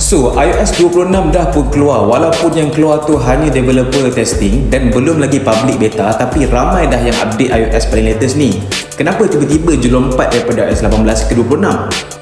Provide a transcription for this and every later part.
So, iOS 26 dah pun keluar, walaupun yang keluar tu hanya developer testing dan belum lagi public beta, tapi ramai dah yang update iOS paling latest ni. Kenapa tiba-tiba je lompat daripada iOS 18 ke 26?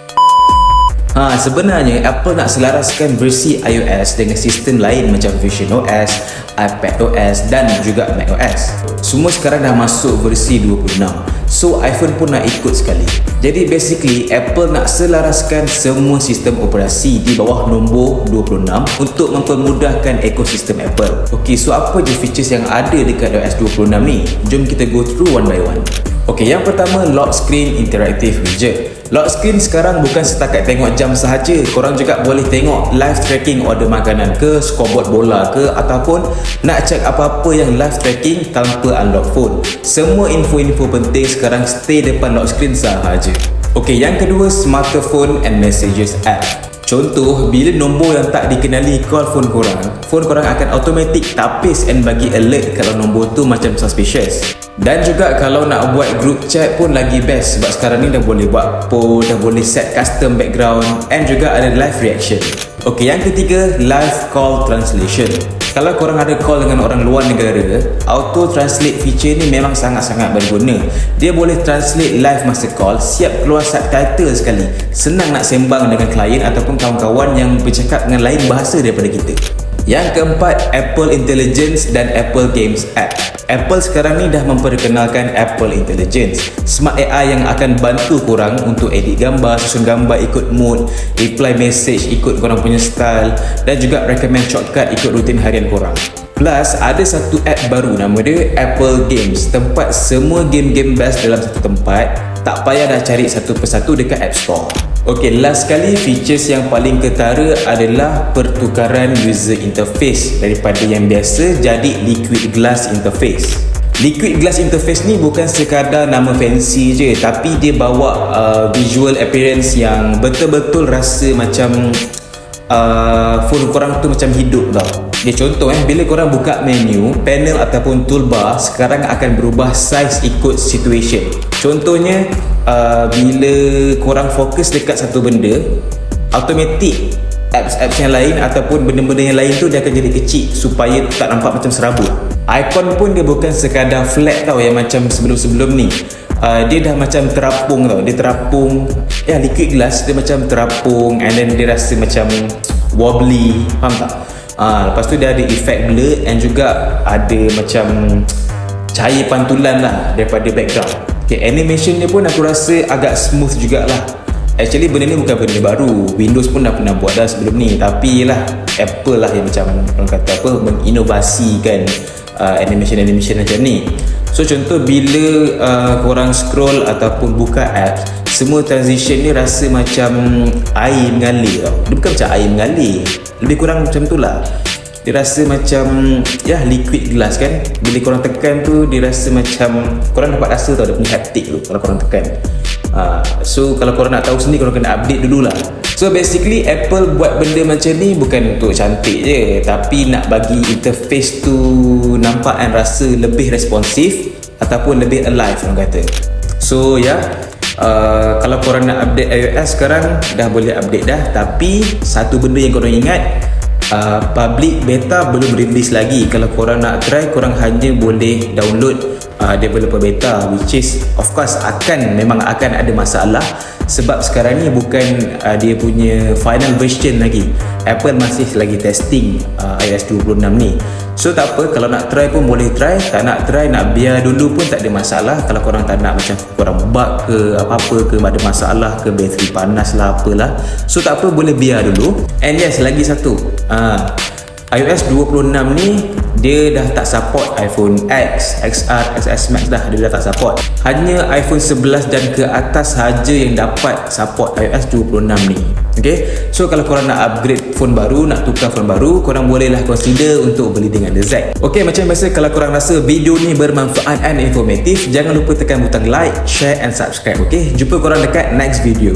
Sebenarnya Apple nak selaraskan versi iOS dengan sistem lain macam visionOS, iPadOS dan juga macOS. Semua sekarang dah masuk versi 26. So iPhone pun nak ikut sekali. Jadi basically Apple nak selaraskan semua sistem operasi di bawah nombor 26 untuk mempermudahkan ekosistem Apple. Okay, so apa je features yang ada dekat iOS 26 ni? Jom kita go through one by one. Okay, yang pertama, lock screen interactive widget. Lock screen sekarang bukan setakat tengok jam sahaja, korang juga boleh tengok live tracking order makanan ke, scoreboard bola ke, ataupun nak check apa-apa yang live tracking tanpa unlock phone. Semua info-info penting sekarang stay depan lock screen sahaja. Okay, yang kedua, smartphone and messages app. Contoh, bila nombor yang tak dikenali call phone korang akan automatic tapis and bagi alert kalau nombor tu macam suspicious. Dan juga kalau nak buat group chat pun lagi best, sebab sekarang ni dah boleh buat poll, dah boleh set custom background and juga ada live reaction. Ok, yang ketiga, live call translation. Kalau korang ada call dengan orang luar negara, auto translate feature ni memang sangat-sangat berguna. Dia boleh translate live masa call, siap keluar subtitle sekali. Senang nak sembang dengan klien ataupun kawan-kawan yang bercakap dengan lain bahasa daripada kita. Yang keempat, Apple Intelligence dan Apple Games App. Apple sekarang ni dah memperkenalkan Apple Intelligence, smart AI yang akan bantu korang untuk edit gambar, susun gambar ikut mood, reply message ikut korang punya style dan juga recommend shortcut ikut rutin harian korang. Plus, ada satu app baru nama dia Apple Games, tempat semua game-game best dalam satu tempat. Tak payah dah cari satu persatu dekat App Store. Ok, last sekali, features yang paling ketara adalah pertukaran user interface daripada yang biasa jadi liquid glass interface. Liquid glass interface ni bukan sekadar nama fancy je, tapi dia bawa visual appearance yang betul-betul rasa macam phone korang tu macam hidup tau. Dia contoh bila korang buka menu, panel ataupun toolbar sekarang akan berubah size ikut situation. Contohnya bila korang fokus dekat satu benda, automatic apps-apps yang lain ataupun benda-benda yang lain tu dia akan jadi kecil supaya tak nampak macam serabut. Icon pun dia bukan sekadar flat tau yang macam sebelum-sebelum ni. Dia dah macam terapung tau. Dia terapung, liquid glass dia macam terapung and then dia rasa macam wobbly, faham tak? Lepas tu dia ada efek blur and juga ada macam cahaya pantulan lah daripada background. Okay, animation dia pun aku rasa agak smooth jugalah. Actually benda ni bukan benda baru, Windows pun dah pernah buat dah sebelum ni, tapi lah Apple lah yang macam orang kata apa, menginovasikan animation macam ni. So contoh bila korang scroll ataupun buka apps, semua transition ni rasa macam air mengalir tau. Dia bukan macam air mengalir, lebih kurang macam tu lah. Dia rasa macam liquid glass kan. Bila korang tekan tu dia rasa macam, korang dapat rasa tau dia punya haptic tu kalau korang tekan. So kalau korang nak tahu sendiri, korang kena update dululah. So basically Apple buat benda macam ni bukan untuk cantik je, tapi nak bagi interface tu nampak dan rasa lebih responsif ataupun lebih alive orang kata. So kalau korang nak update iOS sekarang dah boleh update dah. Tapi satu benda yang korang ingat, public beta belum release lagi. Kalau korang nak try, korang hanya boleh download developer beta, which is of course memang akan ada masalah sebab sekarang ni bukan dia punya final version lagi. Apple masih lagi testing iOS 26 ni. So tak apa, kalau nak try pun boleh try, tak nak try, nak biar dulu pun tak ada masalah. Kalau korang tak nak macam korang bug ke apa-apa ke, ada masalah ke, bateri panas lah apalah, so tak apa, boleh biar dulu. And yes, lagi satu, iOS 26 ni dia dah tak support iPhone X, XR, XS Max dah, dia dah tak support. Hanya iPhone 11 dan ke atas sahaja yang dapat support iOS 26 ni. Okay, so kalau korang nak upgrade phone baru, nak tukar phone baru, korang bolehlah consider untuk beli dengan The Zack. Okay, macam biasa, kalau korang rasa video ni bermanfaat dan informatif, jangan lupa tekan butang like, share and subscribe. Okay, jumpa korang dekat next video.